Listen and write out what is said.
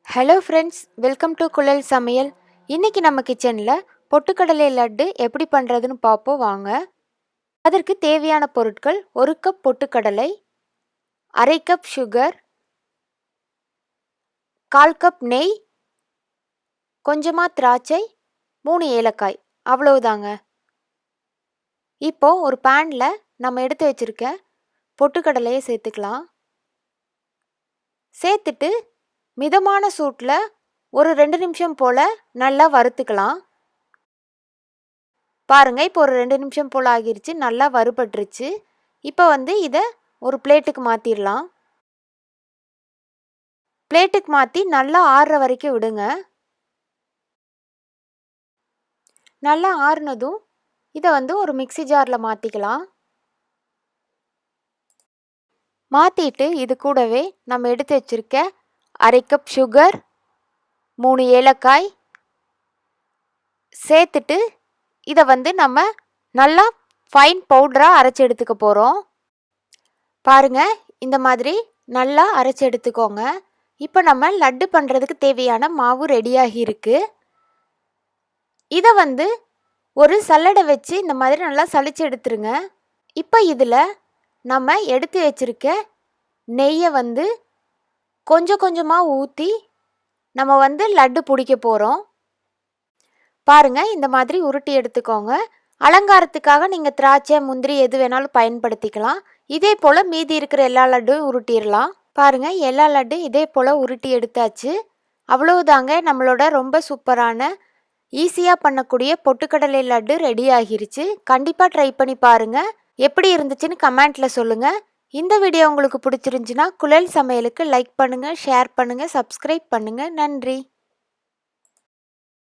Hello friends, welcome to குழல் சமையல். இன்றைக்கி நம்ம கிச்சனில் பொட்டுக்கடலை லட்டு எப்படி பண்ணுறதுன்னு பார்ப்போம் வாங்க. அதற்கு தேவையான பொருட்கள்: 1 கப் பொட்டுக்கடலை, அரை கப் சுகர், 1/4 கப் நெய், கொஞ்சமாக திராட்சை, 3 ஏலக்காய், அவ்வளவுதாங்க. இப்போது ஒரு பேனில் நம்ம எடுத்து வச்சுருக்க பொட்டுக்கடலையை சேர்த்துக்கலாம். சேர்த்துட்டு மிதமான சூட்டில் ஒரு 2 நிமிஷம் போல் நல்லா வறுத்துக்கலாம். பாருங்கள், இப்போ ஒரு 2 நிமிஷம் போல் ஆகிருச்சு, நல்லா வறுபட்டுருச்சு. இப்போ இதை ஒரு பிளேட்டுக்கு மாற்றிடலாம். பிளேட்டுக்கு மாற்றி நல்லா ஆறுற வரைக்கும் விடுங்க. நல்லா ஆறுனதும் இதை ஒரு மிக்ஸி ஜாரில் மாற்றிக்கலாம். மாற்றிட்டு இது கூடவே நம்ம எடுத்து வச்சுருக்க அரை கப் சுகர், 3 ஏலக்காய் சேர்த்துட்டு இதை நம்ம நல்லா ஃபைன் பவுடராக அரைச்சி எடுத்துக்க போகிறோம். பாருங்கள், இந்த மாதிரி நல்லா அரைச்சி எடுத்துக்கோங்க. இப்போ நம்ம லட்டு பண்ணுறதுக்கு தேவையான மாவு ரெடியாகி இருக்குது. இதை ஒரு சல்லடை வச்சு இந்த மாதிரி நல்லா சலிச்சு எடுத்துருங்க. இப்போ இதில் நம்ம எடுத்து வச்சுருக்க நெய்யை கொஞ்சம் கொஞ்சமாக ஊற்றி நம்ம லட்டு பிடிக்க போகிறோம். பாருங்கள், இந்த மாதிரி உருட்டி எடுத்துக்கோங்க. அலங்காரத்துக்காக நீங்கள் திராட்சை, முந்திரி எது வேணாலும் பயன்படுத்திக்கலாம். இதே போல் மீதி இருக்கிற எல்லா லட்டும் உருட்டிடலாம். பாருங்கள், எல்லா லட்டும் இதே போல் உருட்டி எடுத்தாச்சு. அவ்வளவுதாங்க, நம்மளோட ரொம்ப சூப்பரான ஈஸியாக பண்ணக்கூடிய பொட்டுக்கடலை லட்டு ரெடி ஆகிருச்சு. கண்டிப்பாக ட்ரை பண்ணி பாருங்கள். எப்படி இருந்துச்சுன்னு கமெண்ட்டில் சொல்லுங்கள். இந்த வீடியோ உங்களுக்கு பிடிச்சிருந்துச்சுன்னா குழல் சமையலுக்கு லைக் பண்ணுங்கள், ஷேர் பண்ணுங்கள், சப்ஸ்கிரைப் பண்ணுங்கள். நன்றி.